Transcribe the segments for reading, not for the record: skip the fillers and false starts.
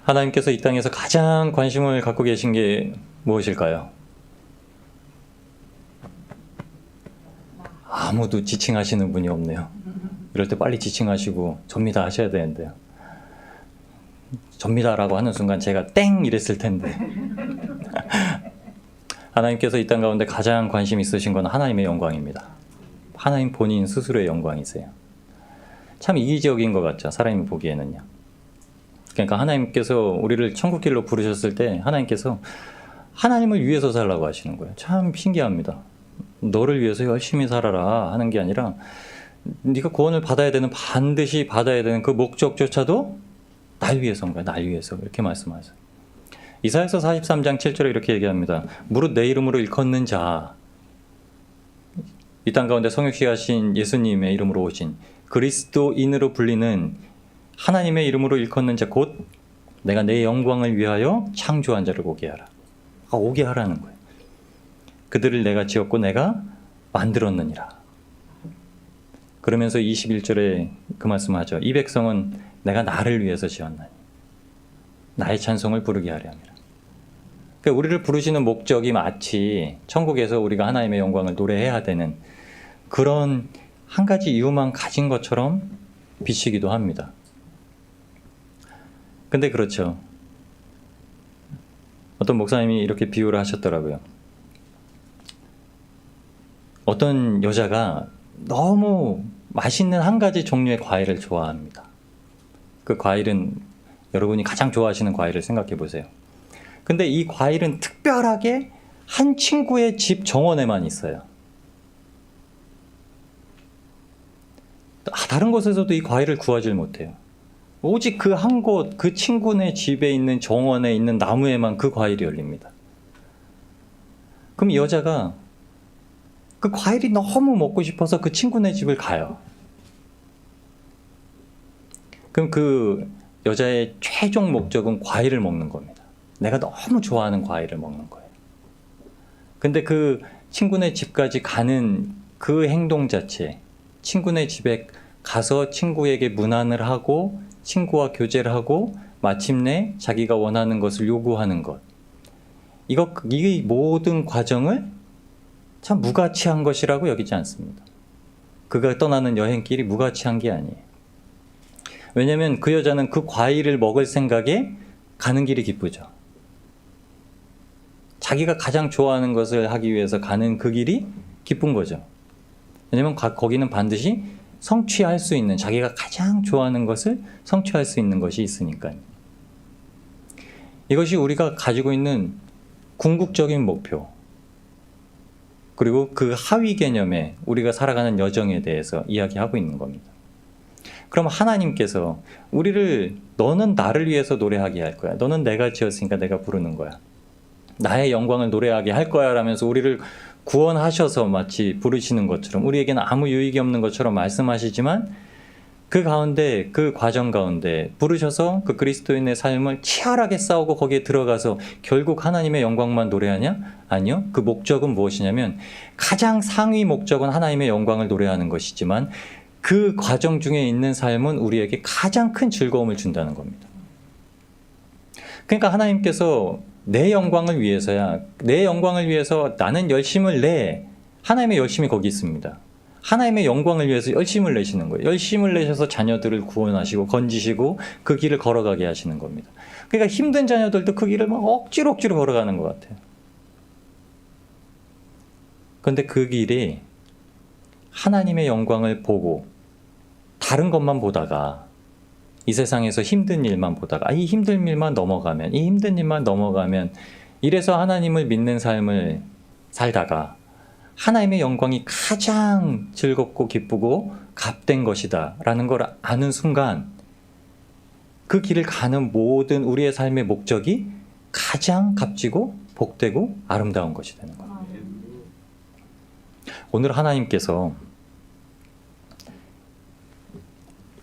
하나님께서 이 땅에서 가장 관심을 갖고 계신 게 무엇일까요? 아무도 지칭하시는 분이 없네요. 이럴 때 빨리 지칭하시고 접니다 하셔야 되는데요. 접니다라고 하는 순간 제가 땡 이랬을 텐데. 하나님께서 이 땅 가운데 가장 관심 있으신 건 하나님의 영광입니다. 하나님 본인 스스로의 영광이세요. 참 이기적인 것 같죠, 사람이 보기에는요. 그러니까 하나님께서 우리를 천국길로 부르셨을 때 하나님께서 하나님을 위해서 살라고 하시는 거예요. 참 신기합니다. 너를 위해서 열심히 살아라 하는 게 아니라 네가 구원을 받아야 되는, 반드시 받아야 되는 그 목적조차도 날 위해서인 거야. 날 위해서. 이렇게 말씀하세요. 이사야서 43장 7절에 이렇게 얘기합니다. 무릇 내 이름으로 일컫는 자, 이 땅 가운데 성육시하신 예수님의 이름으로 오신 그리스도인으로 불리는 하나님의 이름으로 일컫는 자, 곧 내가 내 영광을 위하여 창조한 자를 오게 하라. 오게 하라는 거예요. 그들을 내가 지었고 내가 만들었느니라. 그러면서 21절에 그 말씀하죠. 이 백성은 내가 나를 위해서 지었나니 나의 찬송을 부르게 하려 함이라. 그러니까 우리를 부르시는 목적이 마치 천국에서 우리가 하나님의 영광을 노래해야 되는 그런 한 가지 이유만 가진 것처럼 비치기도 합니다. 근데 그렇죠. 어떤 목사님이 이렇게 비유를 하셨더라고요. 어떤 여자가 너무 맛있는 한 가지 종류의 과일을 좋아합니다. 그 과일은 여러분이 가장 좋아하시는 과일을 생각해 보세요. 근데 이 과일은 특별하게 한 친구의 집 정원에만 있어요. 다른 곳에서도 이 과일을 구하지 못해요. 오직 그 한 곳, 그 친구네 집에 있는 정원에 있는 나무에만 그 과일이 열립니다. 그럼 이 여자가 그 과일이 너무 먹고 싶어서 그 친구네 집을 가요. 그럼 그 여자의 최종 목적은 과일을 먹는 겁니다. 내가 너무 좋아하는 과일을 먹는 거예요. 근데 그 친구네 집까지 가는 그 행동 자체, 친구네 집에 가서 친구에게 문안을 하고 친구와 교제를 하고 마침내 자기가 원하는 것을 요구하는 것, 이 모든 과정을 참 무가치한 것이라고 여기지 않습니다. 그가 떠나는 여행길이 무가치한 게 아니에요. 왜냐하면 그 여자는 그 과일을 먹을 생각에 가는 길이 기쁘죠. 자기가 가장 좋아하는 것을 하기 위해서 가는 그 길이 기쁜 거죠. 왜냐하면 거기는 반드시 성취할 수 있는, 자기가 가장 좋아하는 것을 성취할 수 있는 것이 있으니까요. 이것이 우리가 가지고 있는 궁극적인 목표, 그리고 그 하위 개념에 우리가 살아가는 여정에 대해서 이야기하고 있는 겁니다. 그럼 하나님께서 우리를 너는 나를 위해서 노래하게 할 거야. 너는 내가 지었으니까 내가 부르는 거야. 나의 영광을 노래하게 할 거야 라면서 우리를 구원하셔서 마치 부르시는 것처럼, 우리에게는 아무 유익이 없는 것처럼 말씀하시지만 그 가운데, 그 과정 가운데 부르셔서 그 그리스도인의 삶을 치열하게 싸우고 거기에 들어가서 결국 하나님의 영광만 노래하냐? 아니요. 그 목적은 무엇이냐면 가장 상위 목적은 하나님의 영광을 노래하는 것이지만 그 과정 중에 있는 삶은 우리에게 가장 큰 즐거움을 준다는 겁니다. 그러니까 하나님께서 내 영광을 위해서야, 내 영광을 위해서 나는 열심을 내. 하나님의 열심이 거기 있습니다. 하나님의 영광을 위해서 열심을 내시는 거예요. 열심을 내셔서 자녀들을 구원하시고 건지시고 그 길을 걸어가게 하시는 겁니다. 그러니까 힘든 자녀들도 그 길을 막 억지로 걸어가는 것 같아요. 그런데 그 길이 하나님의 영광을 보고 다른 것만 보다가, 이 세상에서 힘든 일만 보다가, 이 힘든 일만 넘어가면, 이 힘든 일만 넘어가면, 이래서 하나님을 믿는 삶을 살다가 하나님의 영광이 가장 즐겁고 기쁘고 값된 것이다 라는 걸 아는 순간 그 길을 가는 모든 우리의 삶의 목적이 가장 값지고 복되고 아름다운 것이 되는 거예요. 오늘 하나님께서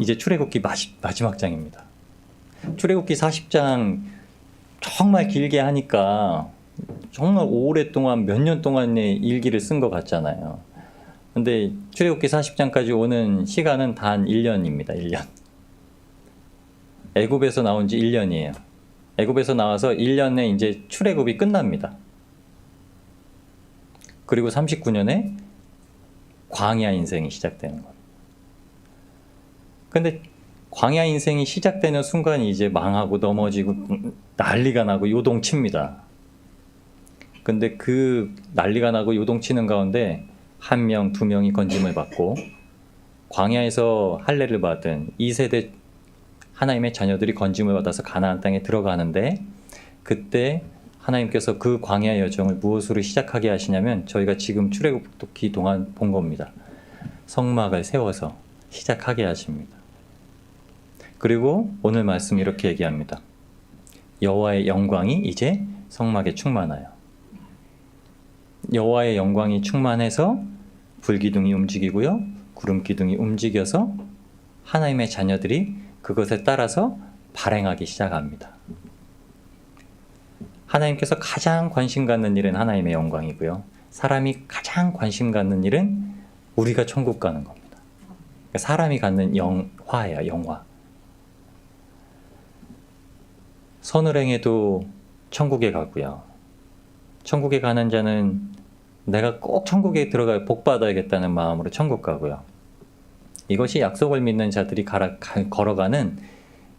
이제 출애굽기 마지막 장입니다. 출애굽기 40장 정말 길게 하니까 정말 오랫동안 몇 년 동안의 일기를 쓴 것 같잖아요. 근데 출애굽기 40장까지 오는 시간은 단 1년입니다. 1년. 애굽에서 나온 지 1년이에요. 애굽에서 나와서 1년에 이제 출애굽이 끝납니다. 그리고 39년에 광야 인생이 시작되는 거예요. 근데 광야 인생이 시작되는 순간 이제 망하고 넘어지고 난리가 나고 요동칩니다. 근데 그 난리가 나고 요동치는 가운데 1명, 2명이 건짐을 받고 광야에서 할례를 받은 2세대 하나님의 자녀들이 건짐을 받아서 가나안 땅에 들어가는데, 그때 하나님께서 그 광야 여정을 무엇으로 시작하게 하시냐면 저희가 지금 출애굽기 동안 본 겁니다. 성막을 세워서 시작하게 하십니다. 그리고 오늘 말씀 이렇게 얘기합니다. 여호와의 영광이 이제 성막에 충만하여. 여호와의 영광이 충만해서 불기둥이 움직이고요, 구름기둥이 움직여서 하나님의 자녀들이 그것에 따라서 발행하기 시작합니다. 하나님께서 가장 관심 갖는 일은 하나님의 영광이고요, 사람이 가장 관심 갖는 일은 우리가 천국 가는 겁니다. 그러니까 사람이 갖는 영화예요, 영화. 선을 행해도 천국에 가고요, 천국에 가는 자는 내가 꼭 천국에 들어가 복 받아야겠다는 마음으로 천국 가고요. 이것이 약속을 믿는 자들이 걸어가는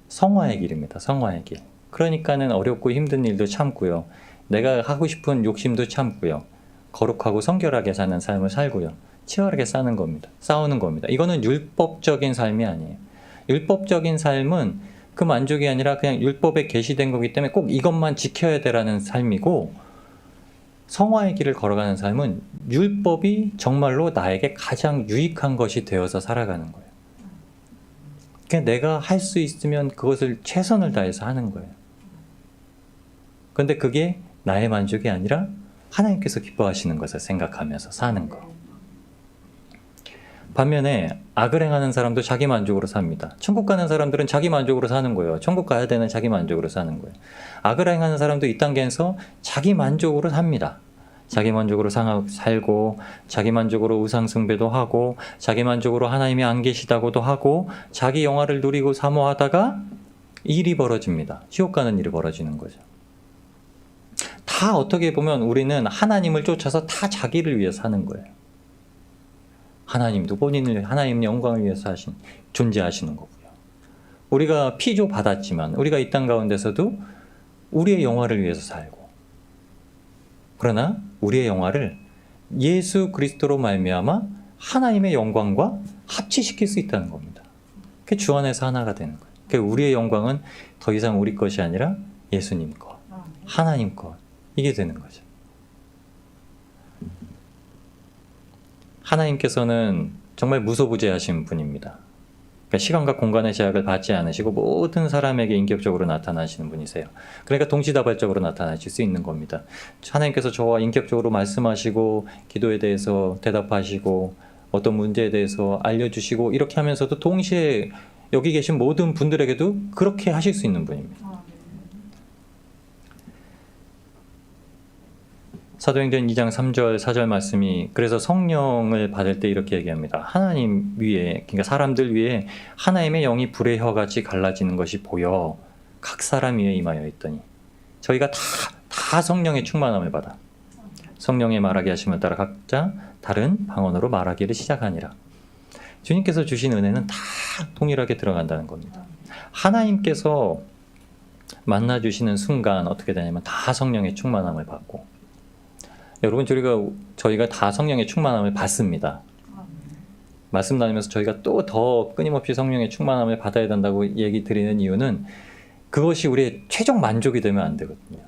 성화의 길입니다. 성화의 길. 그러니까는 어렵고 힘든 일도 참고요, 내가 하고 싶은 욕심도 참고요, 거룩하고 성결하게 사는 삶을 살고요, 치열하게 사는 겁니다. 싸우는 겁니다. 이거는 율법적인 삶이 아니에요. 율법적인 삶은 그 만족이 아니라 그냥 율법에 계시된 거기 때문에 꼭 이것만 지켜야 되라는 삶이고, 성화의 길을 걸어가는 삶은 율법이 정말로 나에게 가장 유익한 것이 되어서 살아가는 거예요. 그냥 내가 할 수 있으면 그것을 최선을 다해서 하는 거예요. 그런데 그게 나의 만족이 아니라 하나님께서 기뻐하시는 것을 생각하면서 사는 거. 반면에 악을 행하는 사람도 자기 만족으로 삽니다. 천국 가는 사람들은 자기 만족으로 사는 거예요. 천국 가야 되는 자기 만족으로 사는 거예요. 악을 행하는 사람도 이 단계에서 자기 만족으로 삽니다. 자기 만족으로 살고, 자기 만족으로 우상 숭배도 하고, 자기 만족으로 하나님이 안 계시다고도 하고, 자기 영화를 누리고 사모하다가 일이 벌어집니다. 지옥 가는 일이 벌어지는 거죠. 다 어떻게 보면 우리는 하나님을 쫓아서 다 자기를 위해 사는 거예요. 하나님도 본인을, 하나님 영광을 위해서 존재하시는 거고요. 우리가 피조 받았지만 우리가 이 땅 가운데서도 우리의 영화를 위해서 살고, 그러나 우리의 영화를 예수 그리스도로 말미암아 하나님의 영광과 합치시킬 수 있다는 겁니다. 그게 주 안에서 하나가 되는 거예요. 그러니까 우리의 영광은 더 이상 우리 것이 아니라 예수님 것, 하나님 것, 이게 되는 거죠. 하나님께서는 정말 무소부재하신 분입니다. 그러니까 시간과 공간의 제약을 받지 않으시고 모든 사람에게 인격적으로 나타나시는 분이세요. 그러니까 동시다발적으로 나타나실 수 있는 겁니다. 하나님께서 저와 인격적으로 말씀하시고, 기도에 대해서 대답하시고, 어떤 문제에 대해서 알려주시고, 이렇게 하면서도 동시에 여기 계신 모든 분들에게도 그렇게 하실 수 있는 분입니다. 사도행전 2장 3절 4절 말씀이, 그래서 성령을 받을 때 이렇게 얘기합니다. 하나님 위에, 그러니까 사람들 위에 하나님의 영이 불의 혀같이 갈라지는 것이 보여 각 사람 위에 임하여 있더니, 저희가 다 성령의 충만함을 받아 성령의 말하게 하심을 따라 각자 다른 방언으로 말하기를 시작하니라. 주님께서 주신 은혜는 다 동일하게 들어간다는 겁니다. 하나님께서 만나주시는 순간 어떻게 되냐면 다 성령의 충만함을 받고, 여러분, 저희가 다 성령의 충만함을 받습니다. 말씀 나누면서 저희가 또 더 끊임없이 성령의 충만함을 받아야 된다고 얘기 드리는 이유는, 그것이 우리의 최종 만족이 되면 안 되거든요.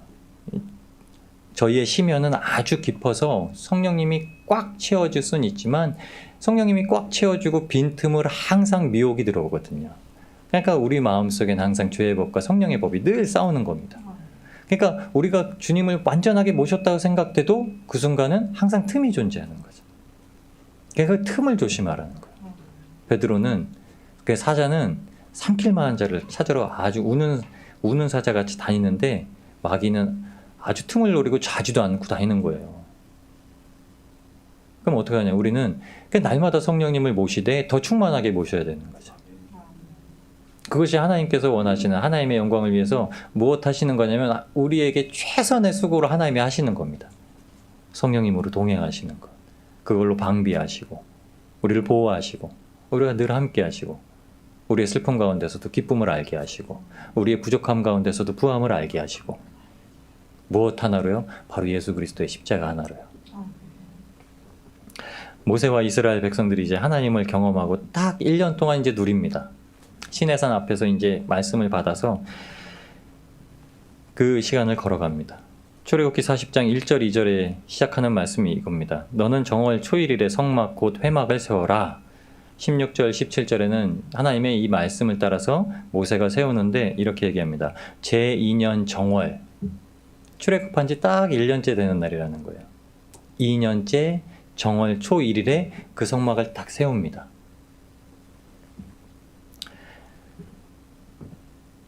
저희의 심연은 아주 깊어서 성령님이 꽉 채워줄 수는 있지만, 성령님이 꽉 채워주고 빈틈을 항상 미혹이 들어오거든요. 그러니까 우리 마음속에는 항상 죄의 법과 성령의 법이 늘 싸우는 겁니다. 그러니까 우리가 주님을 완전하게 모셨다고 생각돼도 그 순간은 항상 틈이 존재하는 거죠. 그러니까 그 틈을 조심하라는 거예요. 베드로는, 그 사자는 삼킬 만한 자를 찾으러 아주 우는 사자같이 다니는데, 마귀는 아주 틈을 노리고 자지도 않고 다니는 거예요. 그럼 어떻게 하냐? 우리는 날마다 성령님을 모시되 더 충만하게 모셔야 되는 거죠. 그것이 하나님께서 원하시는 하나님의 영광을 위해서 무엇 하시는 거냐면 우리에게 최선의 수고를 하나님이 하시는 겁니다. 성령님으로 동행하시는 것. 그걸로 방비하시고 우리를 보호하시고 우리가 늘 함께 하시고 우리의 슬픔 가운데서도 기쁨을 알게 하시고 우리의 부족함 가운데서도 부함을 알게 하시고 무엇 하나로요? 바로 예수 그리스도의 십자가 하나로요. 모세와 이스라엘 백성들이 이제 하나님을 경험하고 딱 1년 동안 이제 누립니다. 시내산 앞에서 이제 말씀을 받아서 그 시간을 걸어갑니다. 출애굽기 40장 1절 2절에 시작하는 말씀이 이겁니다. 너는 정월 초일일에 성막 곧 회막을 세워라. 16절 17절에는 하나님의 이 말씀을 따라서 모세가 세우는데 이렇게 얘기합니다. 제2년 정월, 출애굽한 지 딱 1년째 되는 날이라는 거예요. 2년째 정월 초 1일에 그 성막을 딱 세웁니다.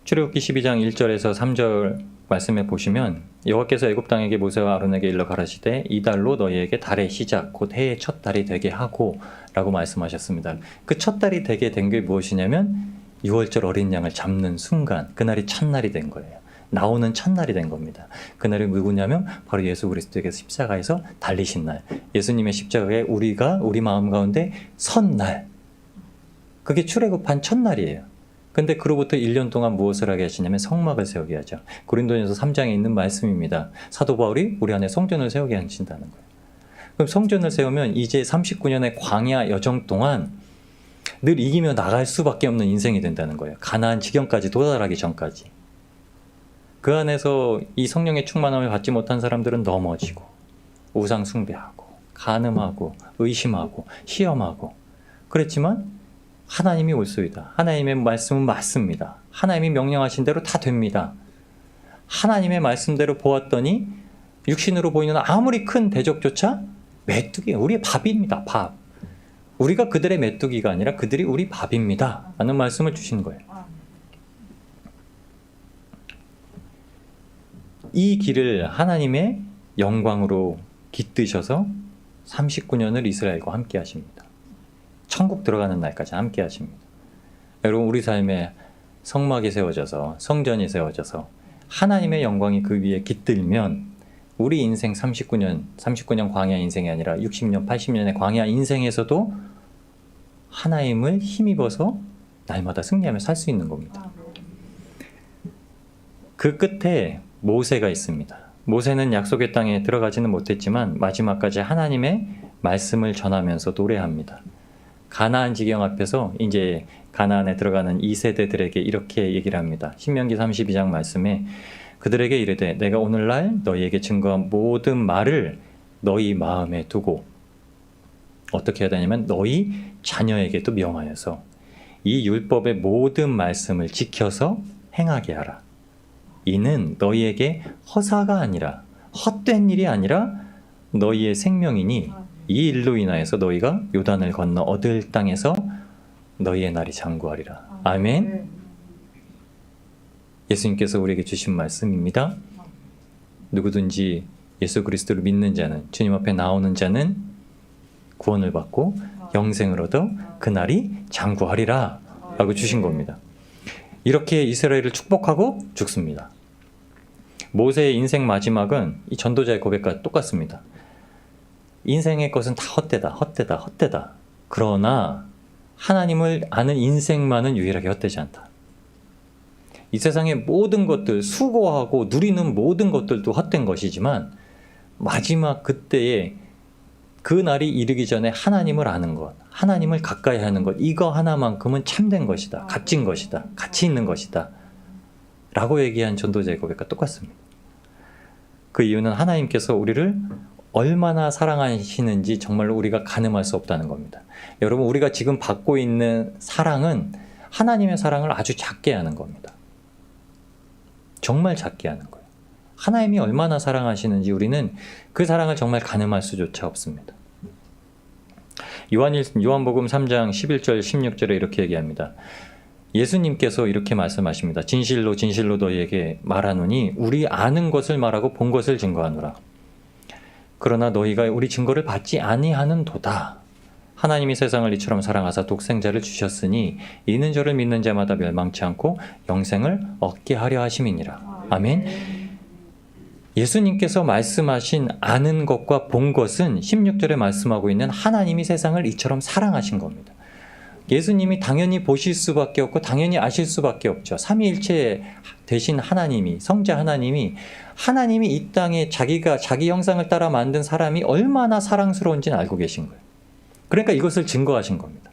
출애굽기 12장 1절에서 3절 말씀에 보시면 여호와께서 애굽 땅에게 모세와 아론에게 일러 가라시되 이달로 너희에게 달의 시작 곧 해의 첫 달이 되게 하고 라고 말씀하셨습니다. 그 첫 달이 되게 된 게 무엇이냐면 6월절 어린 양을 잡는 순간 그날이 첫날이 된 거예요. 나오는 첫날이 된 겁니다. 그날이 누구냐면 바로 예수 그리스도에게서 십자가에서 달리신 날, 예수님의 십자가에 우리가 우리 마음 가운데 선 날, 그게 출애굽한 첫날이에요. 근데 그로부터 1년 동안 무엇을 하게 하시냐면 성막을 세우게 하죠. 고린도전서 3장에 있는 말씀입니다. 사도 바울이 우리 안에 성전을 세우게 하신다는 거예요. 그럼 성전을 세우면 이제 39년의 광야 여정 동안 늘 이기며 나갈 수밖에 없는 인생이 된다는 거예요. 가나안 지경까지 도달하기 전까지. 그 안에서 이 성령의 충만함을 받지 못한 사람들은 넘어지고 우상 숭배하고 간음하고 의심하고 시험하고 그랬지만 하나님이 옳소이다. 하나님의 말씀은 맞습니다. 하나님이 명령하신 대로 다 됩니다. 하나님의 말씀대로 보았더니 육신으로 보이는 아무리 큰 대적조차 메뚜기, 우리의 밥입니다. 밥. 우리가 그들의 메뚜기가 아니라 그들이 우리 밥입니다. 라는 말씀을 주신 거예요. 이 길을 하나님의 영광으로 깃드셔서 39년을 이스라엘과 함께 하십니다. 천국 들어가는 날까지 함께 하십니다. 여러분 우리 삶에 성막이 세워져서 성전이 세워져서 하나님의 영광이 그 위에 깃들면 우리 인생 39년 광야 인생이 아니라 60년, 80년의 광야 인생에서도 하나님을 힘입어서 날마다 승리하며 살 수 있는 겁니다. 그 끝에 모세가 있습니다. 모세는 약속의 땅에 들어가지는 못했지만 마지막까지 하나님의 말씀을 전하면서 노래합니다. 가나안 지경 앞에서 이제 가나안에 들어가는 2세대들에게 이렇게 얘기를 합니다. 신명기 32장 말씀에 그들에게 이르되 내가 오늘날 너희에게 증거한 모든 말을 너희 마음에 두고 어떻게 해야 되냐면 너희 자녀에게도 명하여서 이 율법의 모든 말씀을 지켜서 행하게 하라. 이는 너희에게 허사가 아니라 헛된 일이 아니라 너희의 생명이니 이 일로 인하여서 너희가 요단을 건너 얻을 땅에서 너희의 날이 장구하리라. 아멘. 예수님께서 우리에게 주신 말씀입니다. 누구든지 예수 그리스도를 믿는 자는, 주님 앞에 나오는 자는 구원을 받고 영생을 얻어 그 날이 장구하리라 라고 주신 겁니다. 이렇게 이스라엘을 축복하고 죽습니다. 모세의 인생 마지막은 이 전도자의 고백과 똑같습니다. 인생의 것은 다 헛되다. 그러나 하나님을 아는 인생만은 유일하게 헛되지 않다. 이 세상의 모든 것들, 수고하고 누리는 모든 것들도 헛된 것이지만 마지막 그때에 그 날이 이르기 전에 하나님을 아는 것, 하나님을 가까이 하는 것, 이거 하나만큼은 참된 것이다. 값진 것이다. 가치 있는 것이다. 라고 얘기한 전도자의 고백과 똑같습니다. 그 이유는 하나님께서 우리를 얼마나 사랑하시는지 정말로 우리가 가늠할 수 없다는 겁니다. 여러분 우리가 지금 받고 있는 사랑은 하나님의 사랑을 아주 작게 하는 겁니다. 정말 작게 하는 거예요. 하나님이 얼마나 사랑하시는지 우리는 그 사랑을 정말 가늠할 수조차 없습니다. 요한복음 3장 11절 16절에 이렇게 얘기합니다. 예수님께서 이렇게 말씀하십니다. 진실로 진실로 너희에게 말하노니 우리 아는 것을 말하고 본 것을 증거하노라. 그러나 너희가 우리 증거를 받지 아니하는도다. 하나님이 세상을 이처럼 사랑하사 독생자를 주셨으니 이는 저를 믿는 자마다 멸망치 않고 영생을 얻게 하려 하심이니라. 아멘. 예수님께서 말씀하신 아는 것과 본 것은 16절에 말씀하고 있는 하나님이 세상을 이처럼 사랑하신 겁니다. 예수님이 당연히 보실 수밖에 없고 당연히 아실 수밖에 없죠. 삼위일체 되신 하나님이, 성자 하나님이 이 땅에 자기 형상을 따라 만든 사람이 얼마나 사랑스러운지는 알고 계신 거예요. 그러니까 이것을 증거하신 겁니다.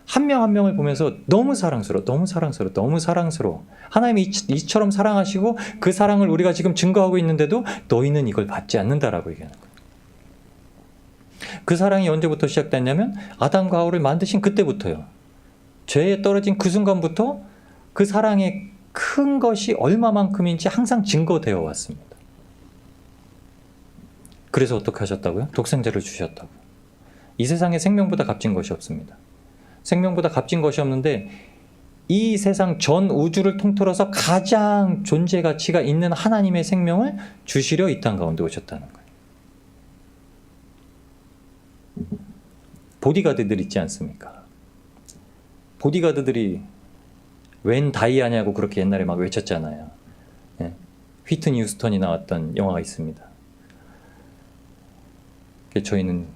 한 명 한 명을 보면서 너무 사랑스러워. 하나님이 이처럼 사랑하시고 그 사랑을 우리가 지금 증거하고 있는데도 너희는 이걸 받지 않는다라고 얘기하는 거예요. 그 사랑이 언제부터 시작됐냐면 아담과 하와를 만드신 그때부터요. 죄에 떨어진 그 순간부터 그 사랑의 큰 것이 얼마만큼인지 항상 증거되어 왔습니다. 그래서 어떻게 하셨다고요? 독생자를 주셨다고요. 이 세상에 생명보다 값진 것이 없습니다. 생명보다 값진 것이 없는데 이 세상 전 우주를 통틀어서 가장 존재 가치가 있는 하나님의 생명을 주시려 이 땅 가운데 오셨다는 거예요. 보디가드들 있지 않습니까? 보디가드들이 웬 다이아냐고 그렇게 옛날에 막 외쳤잖아요. 예. 휘트니 휴스턴이 나왔던 영화가 있습니다. 저희는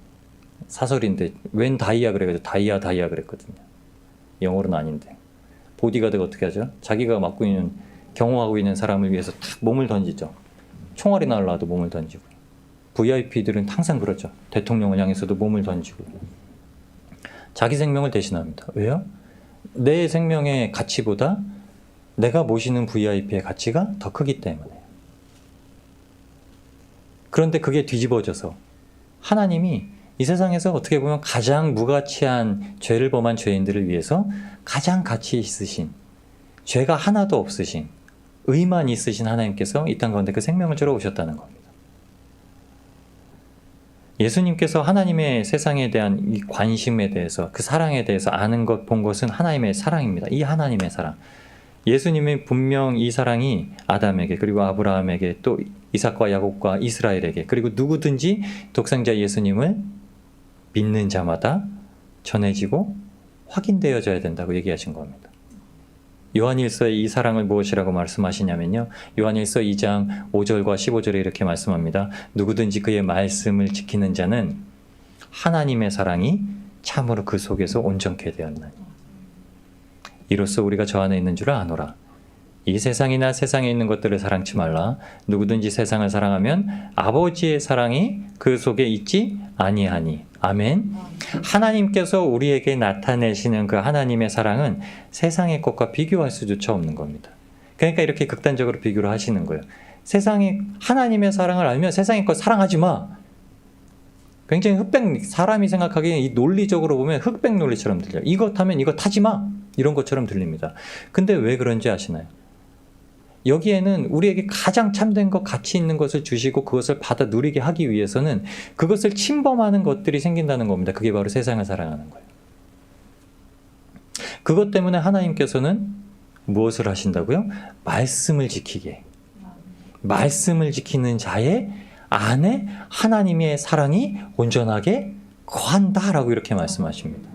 사설인데 웬 다이아 그래가지고 다이아 그랬거든요. 영어로는 아닌데. 보디가드가 어떻게 하죠? 자기가 경호하고 있는 사람을 위해서 탁 몸을 던지죠. 총알이 날라와도 몸을 던지고. VIP들은 항상 그렇죠. 대통령을 향해서도 몸을 던지고. 자기 생명을 대신합니다. 왜요? 내 생명의 가치보다 내가 모시는 VIP의 가치가 더 크기 때문에. 그런데 그게 뒤집어져서 하나님이 이 세상에서 어떻게 보면 가장 무가치한 죄를 범한 죄인들을 위해서 가장 가치 있으신, 죄가 하나도 없으신, 의만 있으신 하나님께서 이 땅 가운데 그 생명을 주러 오셨다는 겁니다. 예수님께서 하나님의 세상에 대한 이 관심에 대해서, 그 사랑에 대해서 아는 것, 본 것은 하나님의 사랑입니다. 이 하나님의 사랑. 예수님이 분명 이 사랑이 아담에게, 그리고 아브라함에게, 또 이삭과 야곱과 이스라엘에게, 그리고 누구든지 독생자 예수님을 믿는 자마다 전해지고 확인되어져야 된다고 얘기하신 겁니다. 요한일서에 이 사랑을 무엇이라고 말씀하시냐면요. 요한일서 2장 5절과 15절에 이렇게 말씀합니다. 누구든지 그의 말씀을 지키는 자는 하나님의 사랑이 참으로 그 속에서 온전케 되었나니. 이로써 우리가 저 안에 있는 줄 아노라. 이 세상이나 세상에 있는 것들을 사랑치 말라. 누구든지 세상을 사랑하면 아버지의 사랑이 그 속에 있지 아니하니. 아멘. 하나님께서 우리에게 나타내시는 그 하나님의 사랑은 세상의 것과 비교할 수조차 없는 겁니다. 그러니까 이렇게 극단적으로 비교를 하시는 거예요. 세상의 하나님의 사랑을 알면 세상의 것 사랑하지 마. 굉장히 사람이 생각하기에 이 논리적으로 보면 흑백 논리처럼 들려요. 이것 하면 이것 하지 마. 이런 것처럼 들립니다. 근데 왜 그런지 아시나요? 여기에는 우리에게 가장 참된 것, 가치 있는 것을 주시고 그것을 받아 누리게 하기 위해서는 그것을 침범하는 것들이 생긴다는 겁니다. 그게 바로 세상을 사랑하는 거예요. 그것 때문에 하나님께서는 무엇을 하신다고요? 말씀을 지키게. 말씀을 지키는 자의 안에 하나님의 사랑이 온전하게 거한다라고 이렇게 말씀하십니다.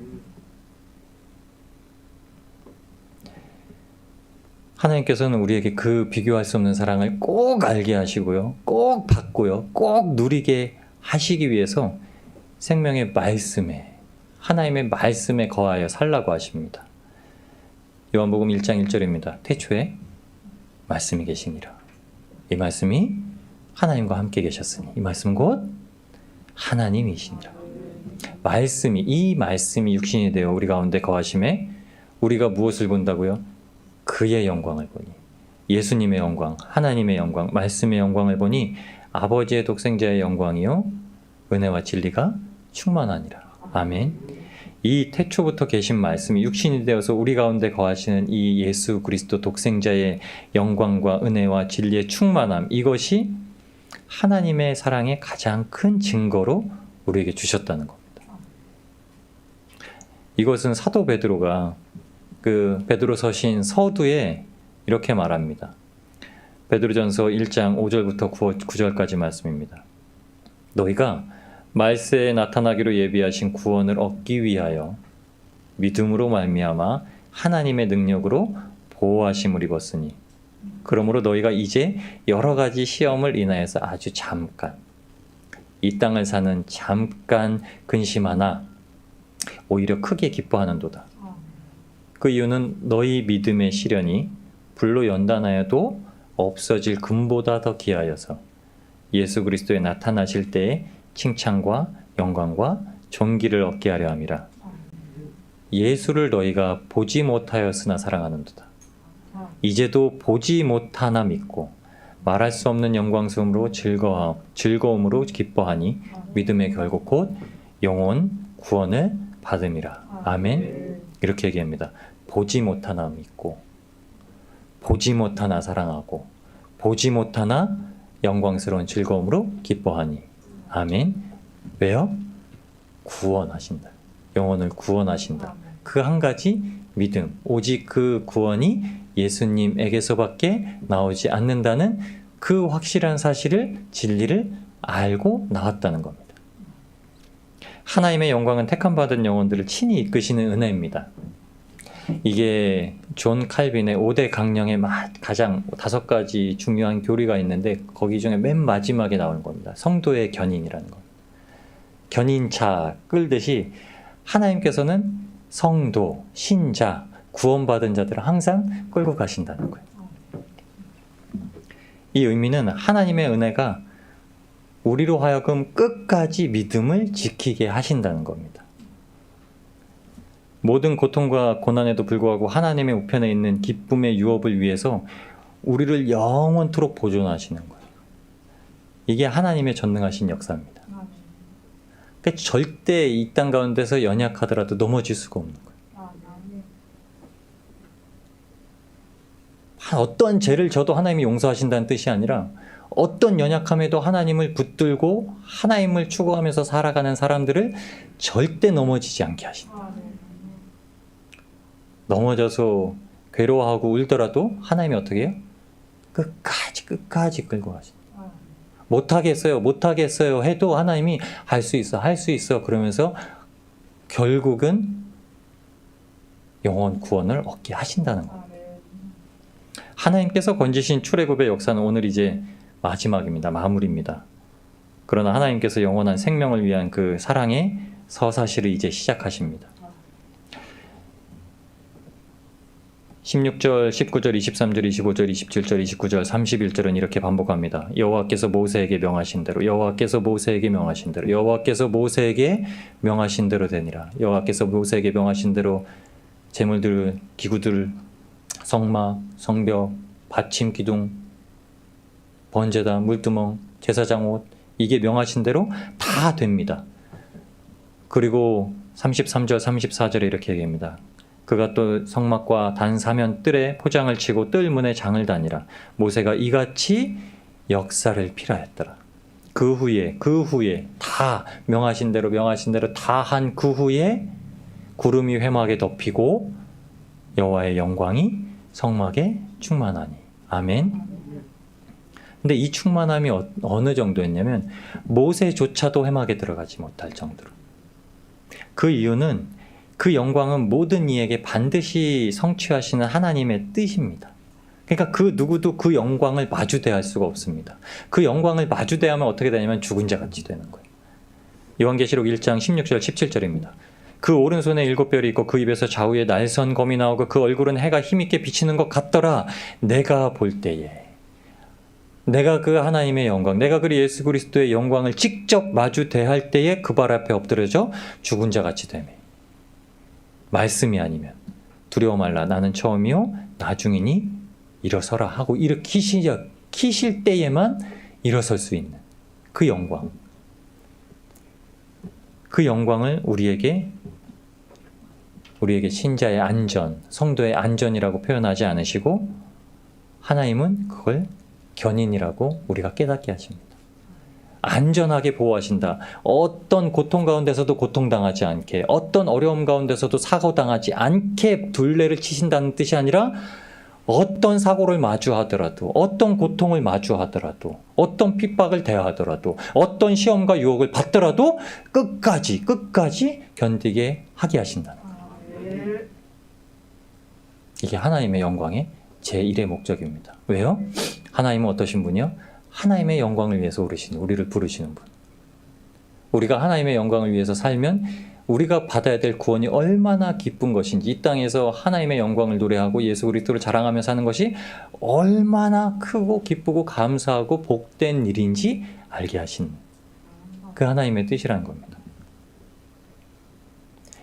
하나님께서는 우리에게 그 비교할 수 없는 사랑을 꼭 알게 하시고요. 꼭 받고요. 꼭 누리게 하시기 위해서 생명의 말씀에, 하나님의 말씀에 거하여 살라고 하십니다. 요한복음 1장 1절입니다. 태초에 말씀이 계시니라. 이 말씀이 하나님과 함께 계셨으니 이 말씀 곧 하나님이시니라. 이 말씀이 육신이 되어 우리 가운데 거하심에 우리가 무엇을 본다고요? 그의 영광을 보니, 예수님의 영광, 하나님의 영광, 말씀의 영광을 보니 아버지의 독생자의 영광이요 은혜와 진리가 충만하니라. 아멘. 이 태초부터 계신 말씀이 육신이 되어서 우리 가운데 거하시는 이 예수 그리스도 독생자의 영광과 은혜와 진리의 충만함, 이것이 하나님의 사랑의 가장 큰 증거로 우리에게 주셨다는 겁니다. 이것은 사도 베드로가 그 베드로서신 서두에 이렇게 말합니다. 베드로전서 1장 5절부터 9절까지 말씀입니다. 너희가 말세에 나타나기로 예비하신 구원을 얻기 위하여 믿음으로 말미암아 하나님의 능력으로 보호하심을 입었으니 그러므로 너희가 이제 여러 가지 시험을 인하여서 아주 잠깐 이 땅을 사는 잠깐 근심하나 오히려 크게 기뻐하는도다. 그 이유는 너희 믿음의 시련이 불로 연단하여도 없어질 금보다 더 귀하여서 예수 그리스도에 나타나실 때에 칭찬과 영광과 존귀를 얻게 하려 함이라. 예수를 너희가 보지 못하였으나 사랑하는도다. 이제도 보지 못하나 믿고 말할 수 없는 영광스러움으로 즐거움으로 기뻐하니 믿음의 결국 곧 영혼 구원을 받음이라. 아멘. 이렇게 얘기합니다. 보지 못하나 믿고 보지 못하나 사랑하고 보지 못하나 영광스러운 즐거움으로 기뻐하니. 아멘. 왜요? 구원하신다. 영혼을 구원하신다. 그 한 가지 믿음, 오직 그 구원이 예수님에게서밖에 나오지 않는다는 그 확실한 사실을, 진리를 알고 나왔다는 겁니다. 하나님의 영광은 택함받은 영혼들을 친히 이끄시는 은혜입니다. 이게 존 칼빈의 5대 강령의 가장 5가지 중요한 교리가 있는데 거기 중에 맨 마지막에 나오는 겁니다. 성도의 견인이라는 겁니다. 견인차 끌듯이 하나님께서는 성도, 신자, 구원받은 자들을 항상 끌고 가신다는 거예요. 이 의미는 하나님의 은혜가 우리로 하여금 끝까지 믿음을 지키게 하신다는 겁니다. 모든 고통과 고난에도 불구하고 하나님의 우편에 있는 기쁨의 유업을 위해서 우리를 영원토록 보존하시는 거예요. 이게 하나님의 전능하신 역사입니다. 그러니까 절대 이 땅 가운데서 연약하더라도 넘어질 수가 없는 거예요. 어떤 죄를 져도 하나님이 용서하신다는 뜻이 아니라 어떤 연약함에도 하나님을 붙들고 하나님을 추구하면서 살아가는 사람들을 절대 넘어지지 않게 하신다. 넘어져서 괴로워하고 울더라도 하나님이 어떻게 해요? 끝까지 끌고 가신다. 못하겠어요 해도 하나님이 할 수 있어 그러면서 결국은 영혼 구원을 얻게 하신다는 거예요. 하나님께서 건지신 출애굽의 역사는 오늘 이제 마지막입니다. 마무리입니다. 그러나 하나님께서 영원한 생명을 위한 그 사랑의 서사시를 이제 시작하십니다. 16절, 19절, 23절, 25절, 27절, 29절, 31절은 이렇게 반복합니다. 여호와께서 모세에게 명하신 대로, 여호와께서 모세에게 명하신 대로, 여호와께서 모세에게 명하신 대로 되니라. 여호와께서 모세에게 명하신 대로 제물들, 기구들, 성막, 성벽, 받침 기둥, 번제단, 물두멍, 제사장 옷, 이게 명하신 대로 다 됩니다. 그리고 33절, 34절에 이렇게 얘기합니다. 그가 또 성막과 단 사면 뜰에 포장을 치고 뜰 문에 장을 다니라. 모세가 이같이 역사를 필하였더라. 그 후에 다 명하신 대로 다 한 그 후에 구름이 회막에 덮이고 여호와의 영광이 성막에 충만하니. 아멘. 근데 이 충만함이 어느 정도였냐면 모세조차도 회막에 들어가지 못할 정도로. 그 이유는 그 영광은 모든 이에게 반드시 성취하시는 하나님의 뜻입니다. 그러니까 그 누구도 그 영광을 마주대할 수가 없습니다. 그 영광을 마주대하면 어떻게 되냐면 죽은 자 같이 되는 거예요. 요한계시록 1장 16절 17절입니다. 그 오른손에 7별이 있고 그 입에서 좌우에 날선 검이 나오고 그 얼굴은 해가 힘있게 비치는 것 같더라. 내가 볼 때에 내가 그 하나님의 영광, 내가 그 예수 그리스도의 영광을 직접 마주대할 때에 그 발 앞에 엎드려져 죽은 자 같이 되매. 말씀이 아니면 두려워 말라. 나는 처음이요 나중이니 일어서라 하고 일으키실 때에만 일어설 수 있는 그 영광. 그 영광을 우리에게 신자의 안전, 성도의 안전이라고 표현하지 않으시고 하나님은 그걸 견인이라고 우리가 깨닫게 하십니다. 안전하게 보호하신다. 어떤 고통 가운데서도 고통당하지 않게, 어떤 어려움 가운데서도 사고당하지 않게 둘레를 치신다는 뜻이 아니라 어떤 사고를 마주하더라도, 어떤 고통을 마주하더라도, 어떤 핍박을 대하더라도, 어떤 시험과 유혹을 받더라도 끝까지 견디게 하게 하신다는 거예요. 이게 하나님의 영광의 제1의 목적입니다. 왜요? 하나님은 어떠신 분이요? 하나님의 영광을 위해서 우리를 부르시는 분. 우리가 하나님의 영광을 위해서 살면 우리가 받아야 될 구원이 얼마나 기쁜 것인지, 이 땅에서 하나님의 영광을 노래하고 예수 그리스도를 자랑하며 사는 것이 얼마나 크고 기쁘고 감사하고 복된 일인지 알게 하신 그 하나님의 뜻이라는 겁니다.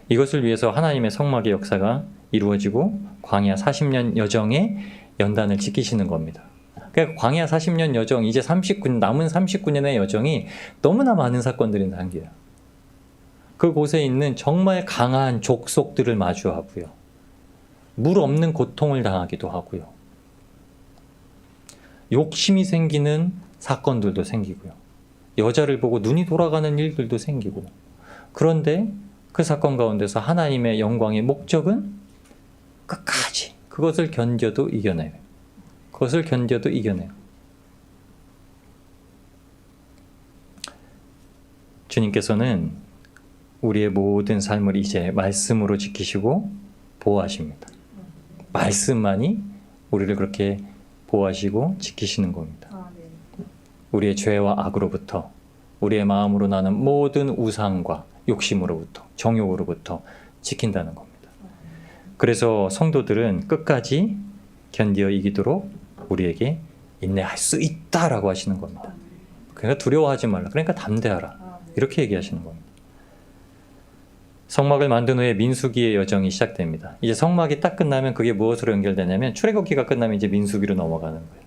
이것을 위해서 하나님의 성막의 역사가 이루어지고 광야 40년 여정의 연단을 지키시는 겁니다. 그러니까 광야 40년 여정, 이제 남은 39년의 여정이 너무나 많은 사건들이 남겨요. 그곳에 있는 정말 강한 족속들을 마주하고요. 물 없는 고통을 당하기도 하고요. 욕심이 생기는 사건들도 생기고요. 여자를 보고 눈이 돌아가는 일들도 생기고. 그런데 그 사건 가운데서 하나님의 영광의 목적은 끝까지 그것을 견뎌도 이겨내요. 그것을 견뎌도 이겨내요. 주님께서는 우리의 모든 삶을 이제 말씀으로 지키시고 보호하십니다. 말씀만이 우리를 그렇게 보호하시고 지키시는 겁니다. 우리의 죄와 악으로부터, 우리의 마음으로 나는 모든 우상과 욕심으로부터, 정욕으로부터 지킨다는 겁니다. 그래서 성도들은 끝까지 견디어 이기도록 우리에게 인내할 수 있다라고 하시는 겁니다. 그러니까 두려워하지 말라. 그러니까 담대하라. 이렇게 얘기하시는 겁니다. 성막을 만든 후에 민수기의 여정이 시작됩니다. 이제 성막이 딱 끝나면 그게 무엇으로 연결되냐면 출애굽기가 끝나면 이제 민수기로 넘어가는 거예요.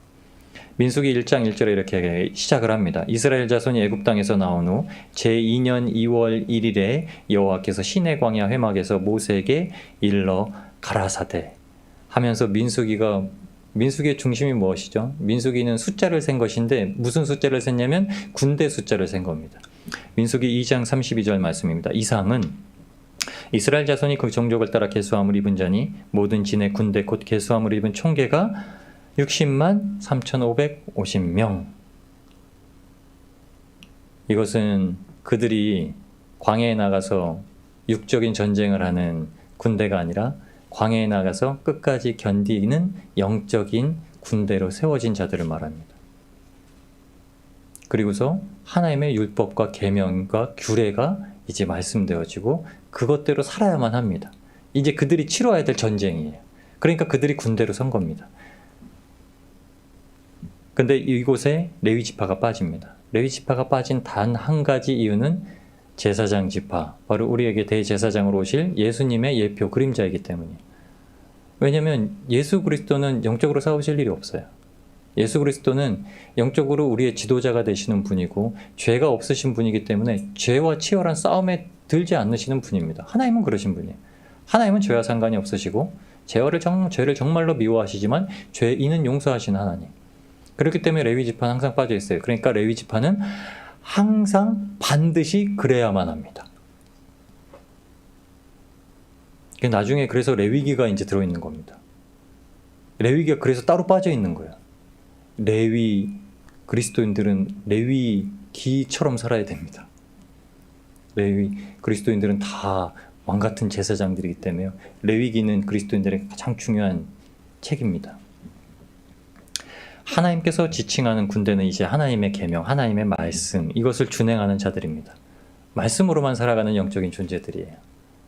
민수기 1장 1절에 이렇게 시작을 합니다. 이스라엘 자손이 애굽 땅에서 나온 후 제2년 2월 1일에 여호와께서 시내 광야 회막에서 모세에게 일러 가라사대 하면서 민수기의 중심이 무엇이죠? 민수기는 숫자를 센 것인데 무슨 숫자를 셌냐면 군대 숫자를 센 겁니다. 민수기 2장 32절 말씀입니다. 이상은 이스라엘 자손이 그 종족을 따라 계수함을 입은 자니 모든 진의 군대 곧 계수함을 입은 총계가 60만 3,550명. 이것은 그들이 광야에 나가서 육적인 전쟁을 하는 군대가 아니라 광야에 나가서 끝까지 견디는 영적인 군대로 세워진 자들을 말합니다. 그리고서 하나님의 율법과 계명과 규례가 이제 말씀되어지고 그것대로 살아야만 합니다. 이제 그들이 치러야 될 전쟁이에요. 그러니까 그들이 군대로 선 겁니다. 근데 이곳에 레위 지파가 빠집니다. 레위 지파가 빠진 단 한 가지 이유는 제사장 지파, 바로 우리에게 대제사장으로 오실 예수님의 예표 그림자이기 때문이에요. 왜냐하면 예수 그리스도는 영적으로 싸우실 일이 없어요. 예수 그리스도는 영적으로 우리의 지도자가 되시는 분이고 죄가 없으신 분이기 때문에 죄와 치열한 싸움에 들지 않으시는 분입니다. 하나님은 그러신 분이에요. 하나님은 죄와 상관이 없으시고 죄를 정말로 미워하시지만 죄인은 용서하시는 하나님. 그렇기 때문에 레위 지파는 항상 빠져 있어요. 그러니까 레위 지파는 항상 반드시 그래야만 합니다. 나중에 그래서 레위기가 이제 들어있는 겁니다. 레위기가 그래서 따로 빠져 있는 거예요. 그리스도인들은 레위기처럼 살아야 됩니다. 그리스도인들은 다 왕같은 제사장들이기 때문에 레위기는 그리스도인들의 가장 중요한 책입니다. 하나님께서 지칭하는 군대는 이제 하나님의 계명, 하나님의 말씀, 이것을 준행하는 자들입니다. 말씀으로만 살아가는 영적인 존재들이에요.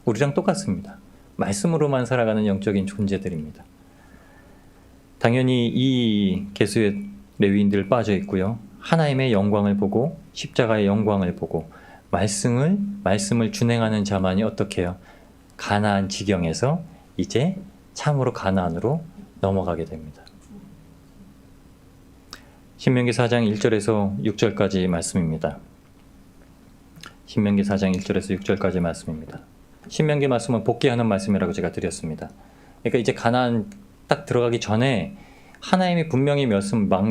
우리랑 똑같습니다. 말씀으로만 살아가는 영적인 존재들입니다. 당연히 이 계수의 레위인들 빠져 있고요. 하나님의 영광을 보고 십자가의 영광을 보고 말씀을 준행하는 자만이 어떻게 해요? 가나안 지경에서 이제 참으로 가나안으로 넘어가게 됩니다. 신명기 4장 1절에서 6절까지 말씀입니다. 신명기 4장 1절에서 6절까지 말씀입니다. 신명기 말씀은 복귀하는 말씀이라고 제가 드렸습니다. 그러니까 이제 가나안 딱 들어가기 전에 하나님이 분명히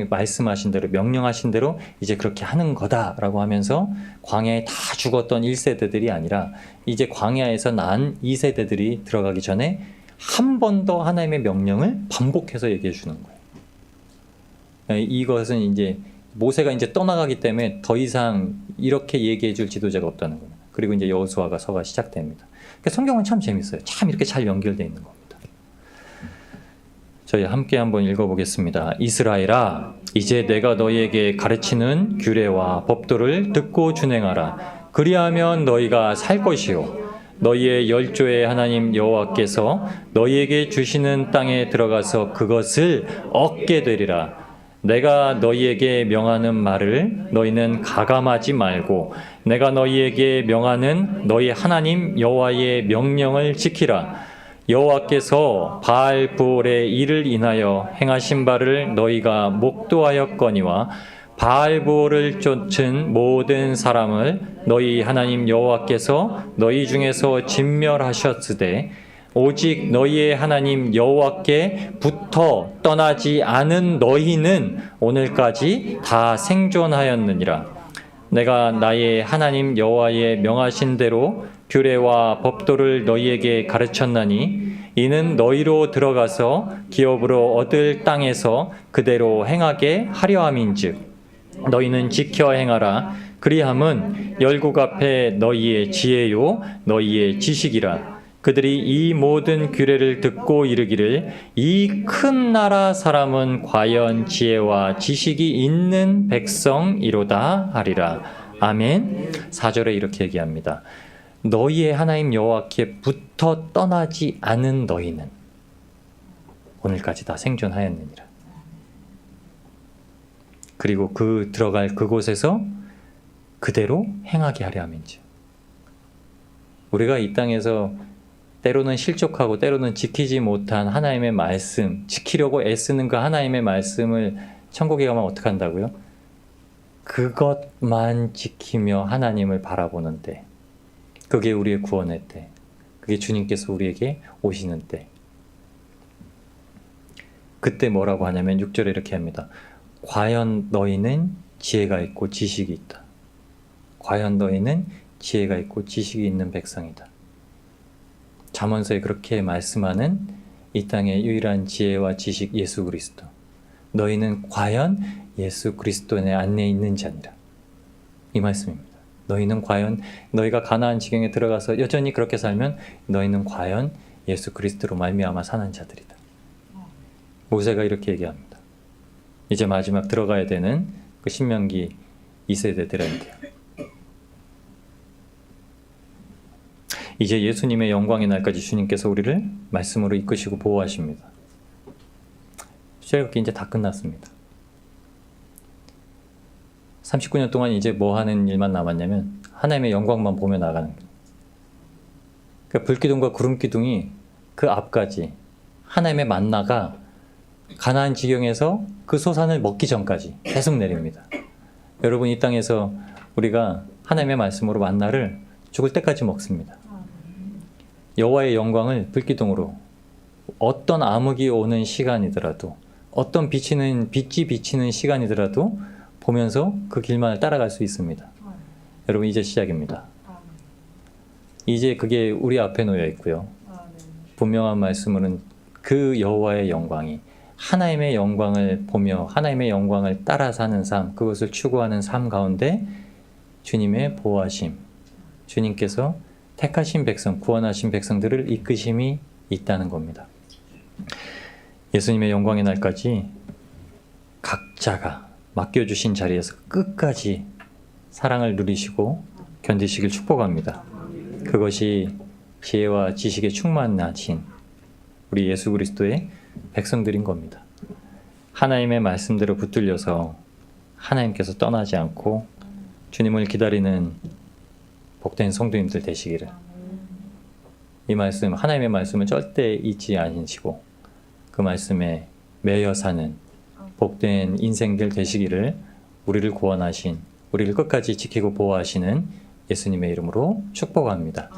말씀하신 대로 명령하신 대로 이제 그렇게 하는 거다라고 하면서 광야에 다 죽었던 1세대들이 아니라 이제 광야에서 난 2세대들이 들어가기 전에 한 번 더 하나님의 명령을 반복해서 얘기해 주는 거예요. 이것은 이제 모세가 이제 떠나가기 때문에 더 이상 이렇게 얘기해 줄 지도자가 없다는 겁니다. 그리고 이제 여호수아가 서가 시작됩니다. 그러니까 성경은 참 재밌어요. 참 이렇게 잘 연결되어 있는 겁니다. 저희 함께 한번 읽어보겠습니다. 이스라엘아, 이제 내가 너희에게 가르치는 규례와 법도를 듣고 준행하라. 그리하면 너희가 살 것이요 너희의 열조의 하나님 여호와께서 너희에게 주시는 땅에 들어가서 그것을 얻게 되리라. 내가 너희에게 명하는 말을 너희는 가감하지 말고 내가 너희에게 명하는 너희 하나님 여호와의 명령을 지키라. 여호와께서 바알브올의 일을 인하여 행하신 바를 너희가 목도하였거니와 바알브올을 쫓은 모든 사람을 너희 하나님 여호와께서 너희 중에서 진멸하셨으되 오직 너희의 하나님 여호와께부터 떠나지 않은 너희는 오늘까지 다 생존하였느니라. 내가 나의 하나님 여호와의 명하신 대로 규례와 법도를 너희에게 가르쳤나니 이는 너희로 들어가서 기업으로 얻을 땅에서 그대로 행하게 하려 함인즉 너희는 지켜 행하라. 그리함은 열국 앞에 너희의 지혜요 너희의 지식이라. 그들이 이 모든 규례를 듣고 이르기를 이 큰 나라 사람은 과연 지혜와 지식이 있는 백성이로다 하리라. 아멘. 4절에 이렇게 얘기합니다. 너희의 하나님 여호와께부터 떠나지 않은 너희는 오늘까지 다 생존하였느니라. 그리고 그 들어갈 그곳에서 그대로 행하게 하려 함인지. 우리가 이 땅에서 때로는 실족하고 때로는 지키지 못한 하나님의 말씀, 지키려고 애쓰는 그 하나님의 말씀을 천국에 가면 어떻게 한다고요? 그것만 지키며 하나님을 바라보는 때, 그게 우리의 구원의 때, 그게 주님께서 우리에게 오시는 때. 그때 뭐라고 하냐면 6절에 이렇게 합니다. 과연 너희는 지혜가 있고 지식이 있다. 과연 너희는 지혜가 있고 지식이 있는 백성이다. 잠언서에 그렇게 말씀하는 이 땅의 유일한 지혜와 지식 예수 그리스도. 너희는 과연 예수 그리스도의 안내에 있는 자니라. 이 말씀입니다. 너희는 과연 너희가 가나안 지경에 들어가서 여전히 그렇게 살면 너희는 과연 예수 그리스도로 말미암아 사는 자들이다. 모세가 이렇게 얘기합니다. 이제 마지막 들어가야 되는 그 신명기 2세대들한테요. 이제 예수님의 영광의 날까지 주님께서 우리를 말씀으로 이끄시고 보호하십니다. 출애굽기 이제 다 끝났습니다. 39년 동안 이제 뭐 하는 일만 남았냐면 하나님의 영광만 보며 나가는 거예요. 그러니까 불기둥과 구름기둥이 그 앞까지 하나님의 만나가 가나안 지경에서 그 소산을 먹기 전까지 계속 내립니다. 여러분 이 땅에서 우리가 하나님의 말씀으로 만나를 죽을 때까지 먹습니다. 여호와의 영광을 불기둥으로 어떤 암흑이 오는 시간이더라도 어떤 빛이 비치는 시간이더라도 보면서 그 길만을 따라갈 수 있습니다. 여러분 이제 시작입니다. 이제 그게 우리 앞에 놓여 있고요. 분명한 말씀으로는 그 여호와의 영광이 하나님의 영광을 보며 하나님의 영광을 따라 사는 삶, 그것을 추구하는 삶 가운데 주님의 보호하심, 주님께서 택하신 백성, 구원하신 백성들을 이끄심이 있다는 겁니다. 예수님의 영광의 날까지 각자가 맡겨주신 자리에서 끝까지 사랑을 누리시고 견디시길 축복합니다. 그것이 지혜와 지식에 충만하신 우리 예수 그리스도의 백성들인 겁니다. 하나님의 말씀대로 붙들려서 하나님께서 떠나지 않고 주님을 기다리는 복된 성도님들 되시기를. 이 말씀, 하나님의 말씀을 절대 잊지 않으시고 그 말씀에 매여 사는 복된 인생들 되시기를 우리를 구원하신, 우리를 끝까지 지키고 보호하시는 예수님의 이름으로 축복합니다.